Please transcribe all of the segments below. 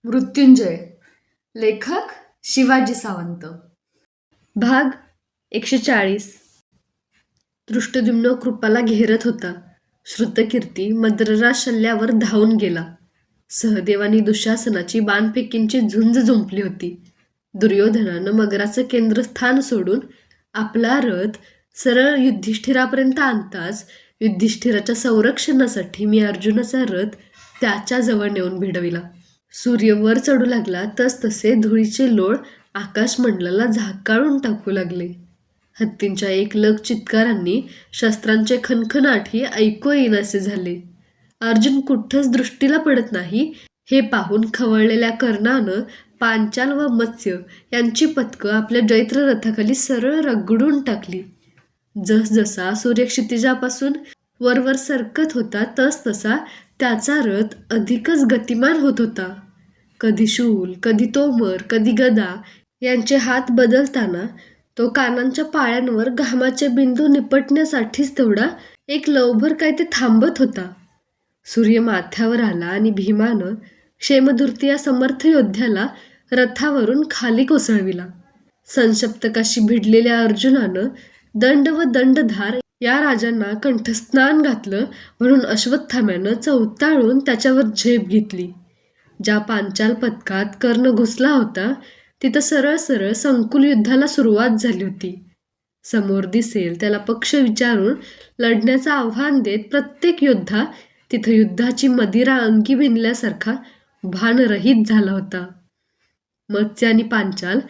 मृत्युंजय. लेखक शिवाजी सावंत. भाग 140. दृष्टद्युम्न कृपाला घेरत होता. श्रुतकीर्ती मद्रराज शल्ल्यावर धावून गेला. सहदेवानी दुःशासनाची बाणफेकींची झुंज जुंपली होती. दुर्योधनानं मगराचं केंद्रस्थान सोडून आपला रथ सरळ युधिष्ठिरापर्यंत आणताच युधिष्ठिराच्या संरक्षणासाठी मी अर्जुनाचा रथ त्याच्या जवळ नेऊन भिडविला. सूर्य वर चढू लागला तसतसे धुळीचे लोळ आकाशमंडलाला झाकाळून टाकू लागले. हत्तींच्या एकलग चित्कारांनी शस्त्रांचे खणखणाटही ऐकू येईनासे झाले. अर्जुन कुठंच दृष्टीला पडत नाही हे पाहून खवळलेल्या कर्णानं पांचाल व मत्स्य यांची पथकं आपल्या जैत्र रथाखाली सरळ रगडून टाकली. जसजसा सूर्य क्षितिजापासून वरवर सरकत होता तसतसा त्याचा रथ अधिकच गतिमान होत होता. कधी शूल, कधी तोमर, कधी गदा यांचे हात बदलताना तो कानांच्या पाळ्यांवर घामाचे बिंदू निपटण्यासाठीच तेवढा एक लवभर काय ते थांबत होता. सूर्य माथ्यावर आला आणि भीमानं क्षेमधूर्ती या समर्थ योद्ध्याला रथावरून खाली कोसळविला. संशप्तकाशी भिडलेल्या अर्जुनानं दंड व दंडधार या राजांना कंठस्नान घातलं म्हणून अश्वत्थाम्यानं चवताळून त्याच्यावर झेप घेतली. ज्या पांचाल पथकात कर्ण घुसला होता तिथं सरळ सरळ संकुल युद्धाला सुरुवात झाली होती. समोर दिसेल त्याला पक्ष विचारून लढण्याचं आव्हान देत प्रत्येक योद्धा तिथं युद्धाची मदिरा अंगी भिनल्यासारखा भानरहित झाला होता. मत्स्य आणि पांचाल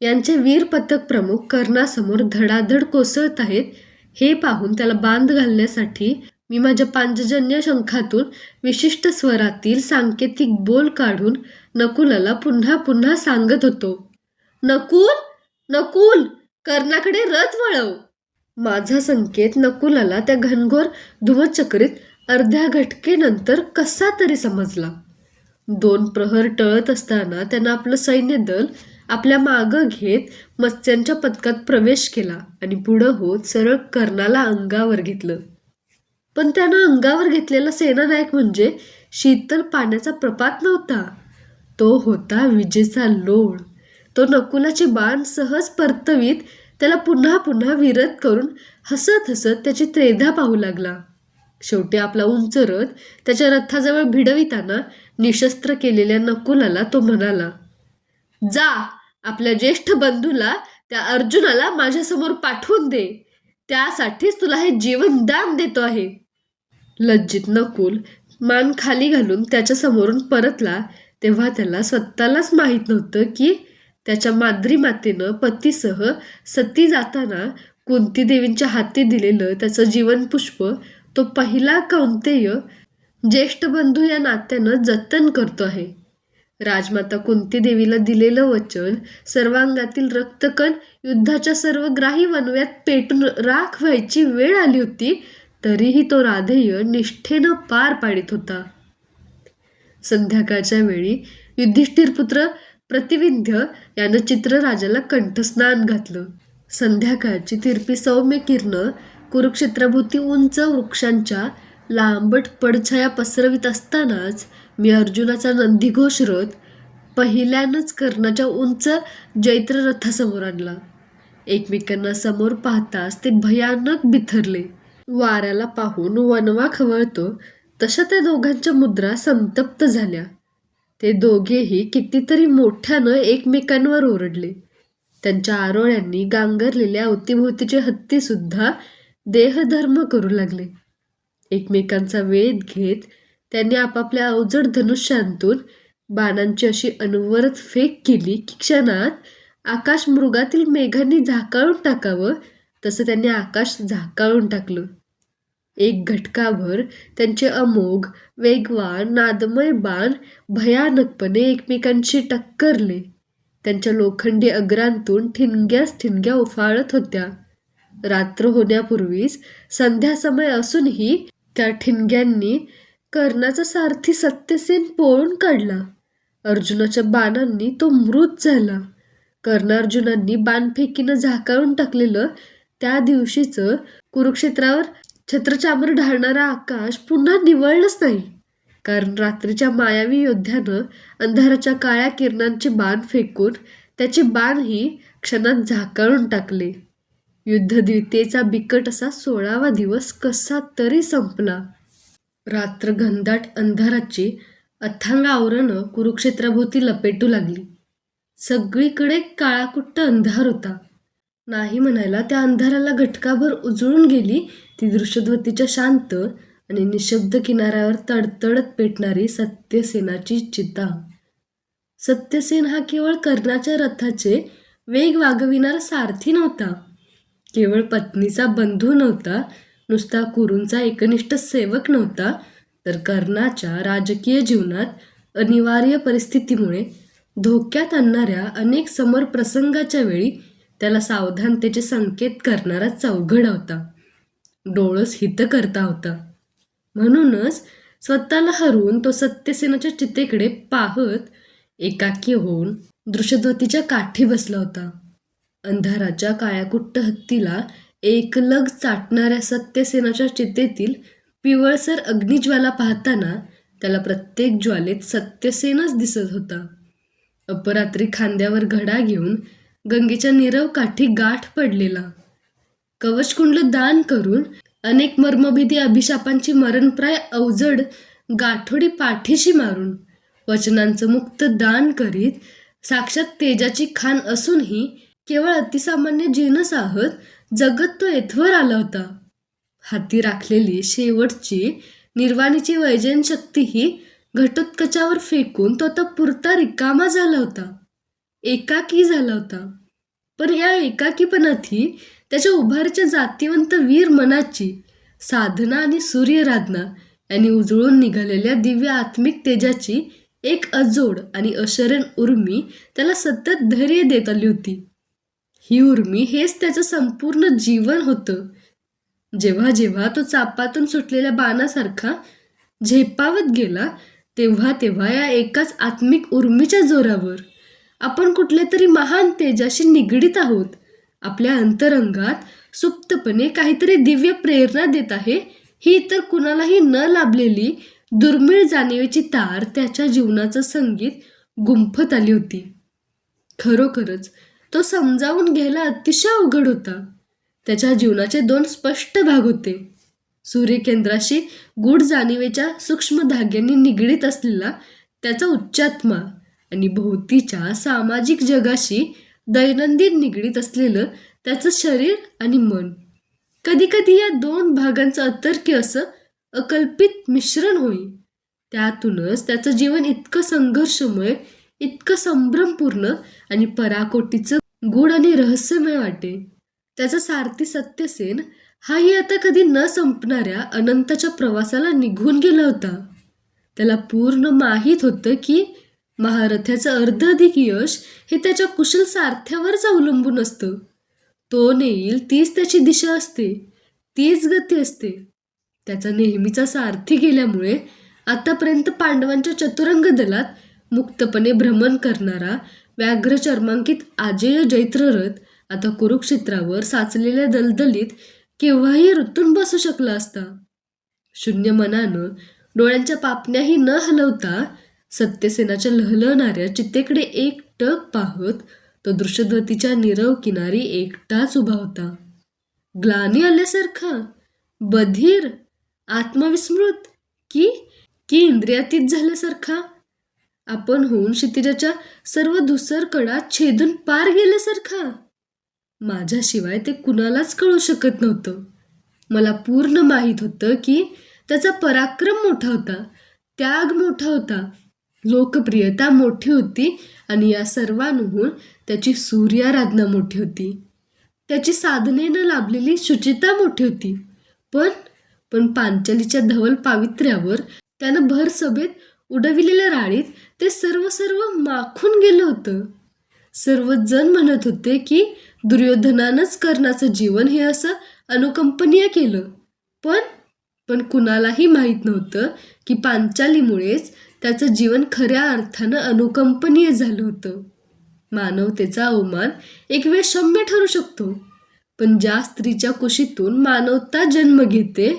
यांचे वीर पथक प्रमुख कर्णासमोर धडाधड कोसळत आहेत हे पाहून त्याला बांध घालण्यासाठी मी माझ्या पांचजन्य शंखातून विशिष्ट स्वरातील सांकेतिक बोल काढून नकुलाला पुन्हा पुन्हा सांगत होतो, नकुल, नकुल, कर्णाकडे रथ वळव. माझा संकेत नकुलाला त्या घनघोर धुमचक्रीत अर्ध्या घटकेनंतर कसा तरी समजला. 2 प्रहर टळत असताना त्यानं आपलं सैन्यदल आपल्या मागं घेत मत्स्यांच्या पथकात प्रवेश केला आणि पुढं होत सरळ कर्णाला अंगावर घेतलं. पण त्यानं अंगावर घेतलेला सेनानायक म्हणजे शीतल पाण्याचा प्रपात नव्हता, तो होता विजेचा लोळ. तो नकुलाची बाण सहज परतवीत त्याला पुन्हा पुन्हा विरत करून हसत हसत त्याची त्रेधा पाहू लागला. शेवटी आपला उंच रथ त्याच्या रथाजवळ भिडविताना निशस्त्र केलेल्या नकुलाला तो म्हणाला, जा, आपल्या ज्येष्ठ बंधूला त्या अर्जुनाला माझ्यासमोर पाठवून दे, त्यासाठीच तुला हे जीवनदान देतो आहे. लज्जित नकुल मान खाली घालून त्याच्या समोरून परतला तेव्हा त्याला स्वतःलाच माहीत नव्हतं की त्याच्या माद्री मातेनं पतीसह सती जाताना कुंती देवींच्या हाती दिलेलं त्याचं जीवनपुष्प तो पहिला कौंतेय ज्येष्ठ बंधू या नात्यानं जतन करतो आहे. राजमाता कुंती देवीला दिलेलं वचन, सर्वांगातील रक्तकण युद्धाच्या सर्व ग्राही वनव्यात पेटून राख व्हायची वेळ आली होती तरीही तो राधेय निष्ठेनं पार पाडित होता. संध्याकाळच्या वेळी युधिष्ठिरपुत्र प्रतिविंध्य यानं चित्रराजाला कंठस्नान घातलं. संध्याकाळची तिरपी सौम्य किरणं कुरुक्षेत्राभोवती उंच वृक्षांच्या लांबट पडछाया पसरवित असतानाच मी अर्जुनाचा नंदीघोष रथ पहिल्यानंच कर्णाच्या उंच जैत्र रथासमोर आणला. एकमेकांना समोर पाहताच ते भयानक बिथरले. वाऱ्याला पाहून वणवा खवळतो तशा त्या दोघांच्या मुद्रा संतप्त झाल्या. ते दोघेही कितीतरी मोठ्यानं एकमेकांवर ओरडले. त्यांच्या आरोळ्यांनी गांगरलेल्या अवतीभोवतीचे हत्ती सुद्धा देहधर्म करू लागले. एकमेकांचा वेध घेत त्यांनी आपापल्या अवजड धनुष्यांतून बाणांची अशी अनवरत फेक केली की क्षणात आकाश मृगातील मेघांनी झाकाळून टाकावं तसं त्यांनी आकाश झाकाळून टाकलं. एक घटकाभर त्यांचे अमोघ वेगवान नादमय बाण भयानकपणे एकमेकांशी टक्करले. त्यांच्या लोखंडी अग्रांतून ठिणग्याच ठिणग्या उफाळत होत्या. रात्र होण्यापूर्वीच संध्यासमय असूनही त्या ठिणग्यांनी कर्णाचा सारथी सत्यसेन पोळून काढला. अर्जुनाच्या बाणांनी तो मृत झाला. कर्णार्जुनांनी बाणफेकीनं झाकाळून टाकलेलं त्या दिवशीचं कुरुक्षेत्रावर छत्रचामर ढाळणारा आकाश पुन्हा निवळलंच नाही. कारण रात्रीच्या मायावी योद्ध्यानं अंधाराच्या काळ्या किरणांचे बाण फेकून त्याचे बाणही क्षणात झाकाळून टाकले. युद्धद्वितीयेचा बिकट असा 16वा दिवस कसा तरी संपला. रात्र घनदाट अंधाराची अथांग आवरणं कुरुक्षेत्राभोवती लपेटू लागली. सगळीकडे काळाकुट्ट अंधार होता. नाही म्हणायला त्या अंधाराला घटकाभर उजळून गेली ती दृश्यध्वतीच्या शांत आणि निशब्द किनाऱ्यावर तडतडत पेटणारी सत्यसेनाची चिता. सत्यसेन हा केवळ कर्णाच्या रथाचे वेग वागविणारा सारथी नव्हता, केवळ पत्नीचा बंधू नव्हता, नुसता कुरूंचा एकनिष्ठ सेवक नव्हता, तर कर्णाच्या राजकीय जीवनात अनिवार्य परिस्थितीमुळे धोक्यात आणणाऱ्या अनेक समर प्रसंगाच्या वेळी त्याला सावधानतेचे संकेत करणारा चौघडा होता, डोळस हित करता होता. म्हणूनच स्वतःला हरवून तो सत्यसेनाच्या चितेकडे पाहत एकाकी होऊन दृश्यध्वतीच्या काठी बसला होता. अंधाराच्या काळ्याकुट्ट हत्तीला एकलग चाटणाऱ्या सत्यसेनाच्या चितेतील पिवळसर अग्निज्वाला पाहताना त्याला प्रत्येक ज्वालेत सत्यसेनच दिसत होता. अपरात्री खांद्यावर घडा घेऊन गंगेच्या नीरव काठी गाठ पडलेला, कवचकुंडल दान करून अनेक मर्मभेदी अभिशापांची मरणप्राय अवजड गाठोडी पाठीशी मारून वचनांचं मुक्त दान करीत साक्षात तेजाची खाण असूनही केवळ अतिसामान्य जीनसाहत जगत तो येथवर आला होता. हाती राखलेली शेवटची निर्वाणीची वैजयन शक्तीही घटोत्कचावर फेकून तो आता पुरता रिकामा झाला होता, एकाकी झाला होता. पण या एकाकीपणातही त्याच्या उभारीच्या जातिवंत वीर मनाची साधना आणि सूर्यराधना यांनी उजळून निघालेल्या दिव्य आत्मिक तेजाची एक अजोड आणि अशरण उर्मी त्याला सतत धैर्य देत आली होती. ही उर्मी हेच त्याचं संपूर्ण जीवन होतं. जेव्हा जेव्हा तो चापातून सुटलेल्या बाणासारखा झेपावत गेला, तेव्हा तेव्हा या एकाच आत्मिक उर्मीच्या जोरावर आपण कुठल्या तरी महान तेजाशी निगडीत आहोत, आपल्या अंतरंगात सुप्तपणे काहीतरी दिव्य प्रेरणा देत आहे, ही इतर कुणालाही न लाभलेली दुर्मिळ जाणीवेची तार त्याच्या जीवनाचं संगीत गुंफत आली होती. खरोखरच तो समजावून घ्यायला अतिशय अवघड होता. त्याच्या जीवनाचे 2 स्पष्ट भाग होते. सूर्यकेंद्राशी गूढ जाणीवेच्या सूक्ष्म धाग्यांनी निगडीत असलेला त्याचा उच्चात्मा आणि भोवतीच्या सामाजिक जगाशी दैनंदिन निगडीत असलेलं त्याचं शरीर आणि मन. कधी कधी या 2 भागांचं अतर्क्य असं अकल्पित मिश्रण होई. त्यातूनच त्याचं जीवन इतकं संघर्षमय, इतकं संभ्रमपूर्ण आणि पराकोटीचं गूढ आणि रहस्यमय वाटे. त्याचा सारथी सत्यसेन हाही आता कधी न संपणाऱ्या अनंताच्या प्रवासाला निघून गेला होता. त्याला पूर्ण माहीत होतं की महारथ्याचं अर्धाधिक यश हे त्याच्या कुशल सारथ्यावरच अवलंबून असतं. तो नेईल तीच त्याची दिशा असते, तीच गती असते. त्याचा नेहमीचा सारथी गेल्यामुळे आतापर्यंत पांडवांच्या चतुरंग दलात मुक्तपणे भ्रमण करणारा व्याघ्र चर्मांकित आजेय जैत्ररथ आता कुरुक्षेत्रावर साचलेल्या दलदलीत केव्हाही रुतून बसू शकला असता. शून्य मनानं डोळ्यांच्या पापण्याही न हलवता सत्यसेनाच्या लहलणाऱ्या चितेकडे एकटक पाहत तो दृश्यध्वतीच्या नीरव किनारी एकटाच उभा होता. ग्लानी आल्यासारखा, बधीर, आत्मविस्मृत की की इंद्रियातीत झाल्यासारखा, आपण होऊन क्षितिजाच्या सर्व धुसर कडा छेदून पार गेल्यासारखा. माझ्याशिवाय ते कुणालाच कळू शकत नव्हतं. मला पूर्ण माहीत होतं की त्याचा पराक्रम मोठा होता, त्याग मोठा होता, लोकप्रियता मोठी होती आणि या सर्वांहून त्याची सूर्याराधना मोठी होती. त्याची साधनेनं लाभलेली शुचिता मोठी होती. पण पांचालीच्या धवल पावित्र्यावर त्यानं भर सभेत उडविलेल्या राळीत ते सर्व माखून गेलं होतं. सर्वजण म्हणत होते की दुर्योधनानंच कर्णाचं जीवन हे असं अनुकंपनीय केलं. पण कुणालाही माहीत नव्हतं की पांचालीमुळेच त्याचं जीवन खऱ्या अर्थानं अनुकंपनीय झालं होतं. मानवतेचा अवमान एक वेळ क्षम्य ठरू शकतो, पण ज्या स्त्रीच्या कुशीतून मानवता जन्म घेते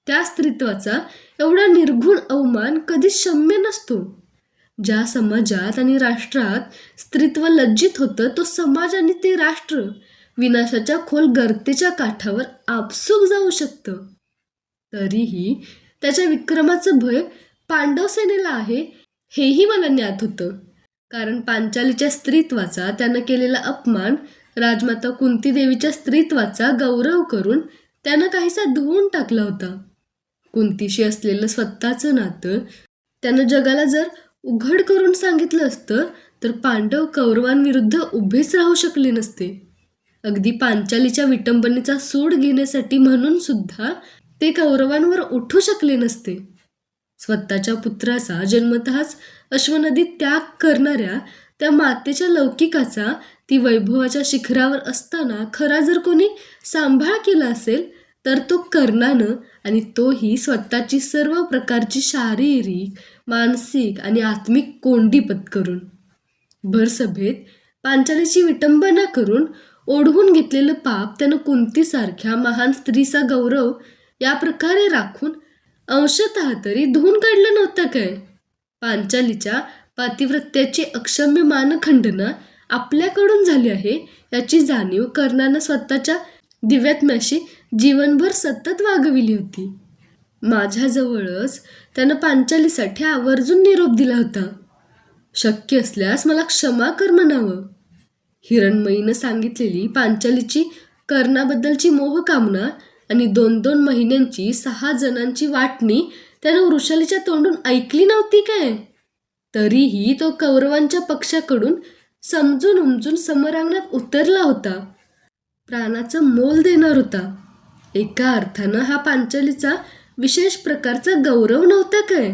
त्या स्त्रीत्वाचा एवढा निर्घुण अवमान कधीच क्षम्य नसतो. ज्या समाजात आणि राष्ट्रात स्त्रीत्व लज्जित होतं, तो समाज आणि ते राष्ट्र विनाशाच्या खोल गर्तेच्या काठावर आपसूक जाऊ शकतं. तरीही त्याच्या विक्रमाचं भय पांडव सेनेला आहे, हेही मला ज्ञात होतं. कारण पांचालीच्या स्त्रीत्वाचा त्यानं केलेला अपमान राजमाता कुंती देवीच्या स्त्रीत्वाचा गौरव करून त्यानं काहीसा धुवून टाकला होता. कुंतीशी असलेलं स्वतःचं नातं त्यानं जगाला जर उघड करून सांगितलं असतं तर पांडव कौरवांविरुद्ध उभेच राहू शकले नसते. अगदी पांचालीच्या विटंबनेचा सूड घेण्यासाठी म्हणून सुद्धा ते कौरवांवर उठू शकले नसते. स्वतःच्या पुत्राचा जन्मतःच अश्वनदीत त्याग करणाऱ्या त्या मातेच्या लौकिकाचा ती वैभवाच्या शिखरावर असताना खरा जर कोणी सांभाळ केला असेल तर तो कर्णानं, आणि तोही स्वतःची सर्व प्रकारची शारीरिक, मानसिक आणि आत्मिक कोंडी पत्करून. भरसभेत पांचालीची विटंबना करून ओढवून घेतलेलं पाप त्यानं कुंतीसारख्या महान स्त्रीचा गौरव या प्रकारे राखून अंशतः तरी धुवून काढलं नव्हतं काय? पांचालीच्या पातिव्रत्याची अक्षम्य मानखंडना आपल्याकडून झाली आहे याची जाणीव कर्णानं स्वतःच्या दिव्यात्म्याशी जीवनभर सतत वागविली होती. माझ्याजवळच त्यानं पांचालीसाठी आवर्जून निरोप दिला होता. शक्य असल्यास मला क्षमा कर म्हणावं. हिरणमयीनं सांगितलेली पांचालीची कर्णाबद्दलची मोहकामना आणि 2-2 महिन्यांची 6 जणांची वाटणी त्यानं वृषालीच्या तोंडून ऐकली नव्हती काय? तरीही तो कौरवांच्या पक्षाकडून समजून उमजून समरांगणात उतरला होता. प्राणाचं मोल देणार होता. एका अर्थानं हा पांचालीचा विशेष प्रकारचा गौरव नव्हता काय?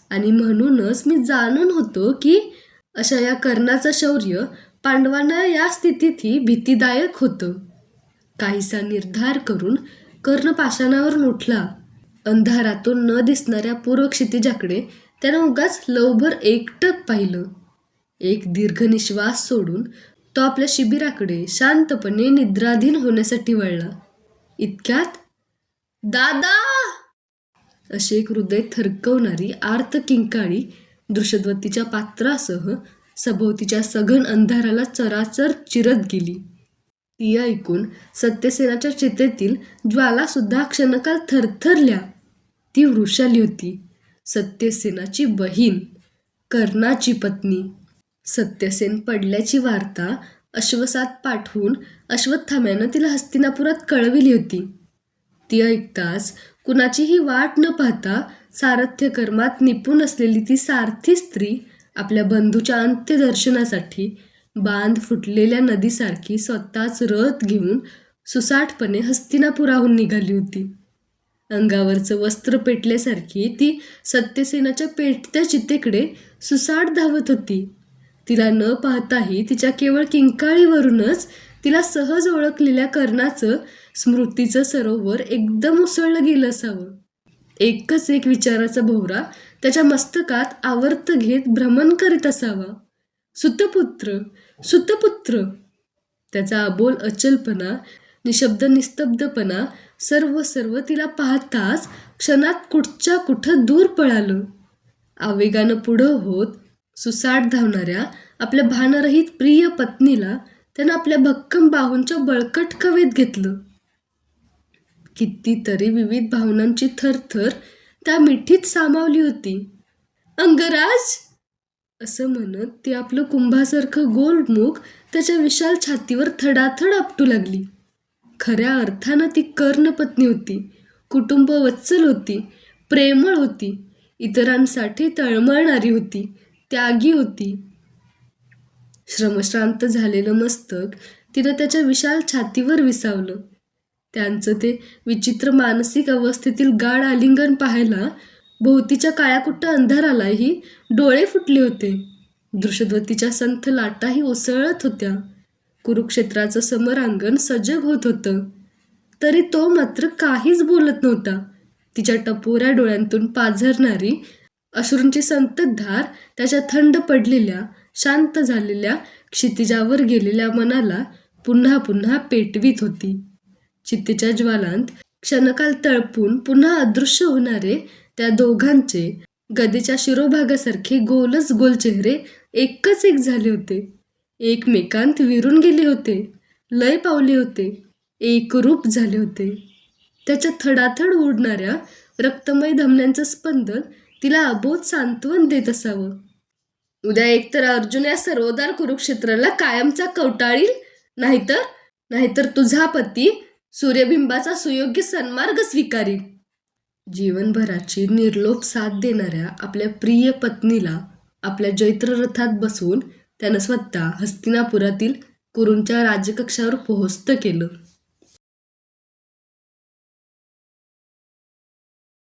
आणि म्हणूनच मी जाणून होतो की अशा या कर्णाचं शौर्य पांडवांना या स्थितीतही भीतीदायक होतं. काहीसा निर्धार करून कर्ण पाषाणावरून उठला. अंधारातून न दिसणाऱ्या पूर्व क्षितिजाकडे त्यानं उगाच लवभर एकटक पाहिलं. एक दीर्घ निश्वास सोडून तो आपल्या शिबिराकडे शांतपणे निद्राधीन होण्यासाठी वळला. इतक्यात दादा अशी एक हृदय थरकवणारी आर्त किंकाळी दृषद्वतीच्या पात्रासह सभोवतीच्या सघन अंधाराला चराचर चिरत गेली. ती ऐकून सत्यसेनाच्या चितेतील ज्वालासुद्धा क्षणकाल थरथरल्या. ती वृषाली होती, सत्यसेनाची बहीण, कर्णाची पत्नी. सत्यसेन पडल्याची वार्ता अश्वसात पाठवून अश्वत्थाम्यानं तिला हस्तिनापुरात कळविली होती. ती ऐकताच कुणाचीही वाट न पाहता सारथ्य कर्मात निपुण असलेली ती सारथी स्त्री आपल्या बंधूच्या अंत्यदर्शनासाठी बांध फुटलेल्या नदीसारखी स्वतःच रथ घेऊन सुसाटपणे हस्तिनापुराहून निघाली होती. अंगावरचं वस्त्र पेटल्यासारखी ती सत्यसेनाच्या पेटत्या चितेकडे सुसाट धावत होती. तिला न पाहताही तिच्या केवळ किंकाळीवरूनच तिला सहज ओळखलेल्या कर्णाचं स्मृतीचं सरोवर एकदम उसळलं गेलं असावं. एकच एक विचाराचा भोवरा त्याच्या मस्तकात आवर्त घेत भ्रमण करीत असावा. सुतपुत्र, सुतपुत्र. त्याचा अबोल अचलपणा, निशब्द निस्तब्धपणा सर्व तिला पाहताच क्षणात कुठच्या कुठं दूर पळालं. आवेगानं पुढं होत सुसाट धावणाऱ्या आपल्या भानरहित प्रिय पत्नीला त्यानं आपल्या भक्कम बाहूंच्या बळकट कवेत घेतलं. कितीतरी विविध भावनांची थरथर त्या मिठीत सामावली होती. अंगराज असं म्हणत ती आपलं कुंभासारखं गोल मुख त्याच्या विशाल छातीवर थडाथड आपटू लागली. खऱ्या अर्थानं ती कर्णपत्नी होती, कुटुंबवत्सल होती, प्रेमळ होती, इतरांसाठी तळमळणारी होती, त्यागी होती. श्रमश्रांत झालेलं मस्तक तिनं त्याच्या विशाल छातीवर विसावलं. त्यांचं ते विचित्र मानसिक अवस्थेतील गाढ आलिंगन पाहायला भोवतीच्या काळ्याकुट्ट अंधारालाही डोळे फुटले होते. दृषद्वतीच्या संथ लाटाही उसळत होत्या. कुरुक्षेत्राचं समरांगण सजग होत होतं. तरी तो मात्र काहीच बोलत नव्हता. तिच्या टपोऱ्या डोळ्यांतून पाझरणारी अश्रूंची संततधार त्याच्या थंड पडलेल्या, शांत झालेल्या, क्षितिजावर गेलेल्या मनाला पुन्हा पुन्हा पेटवीत होती. चितेच्या ज्वालांत क्षणकाल तळपून पुन्हा अदृश्य होणारे त्या दोघांचे गदेच्या शिरोभागासारखे गोलच गोल चेहरे एकच एक झाले होते. एकमेकांत विरून गेले होते, लय पावले होते, एकरूप झाले होते. त्याच्या थडाथड उडणाऱ्या रक्तमय धमन्यांचं स्पंदन तिला अबोध सांत्वन देत असावं. उद्या एकतर अर्जुन या सर्वोदार कुरुक्षेत्राला कायमचा कवटाळील, नाहीतर तुझा पती सूर्यबिंबाचा सुयोग्य सन्मार्ग स्वीकारील. जीवनभराची निर्लोप साथ देणाऱ्या आपल्या प्रिय पत्नीला आपल्या जैत्ररथात बसवून त्यानं स्वतः हस्तिनापुरातील कुरूंच्या राजकक्षावर पोहोचतं केलं.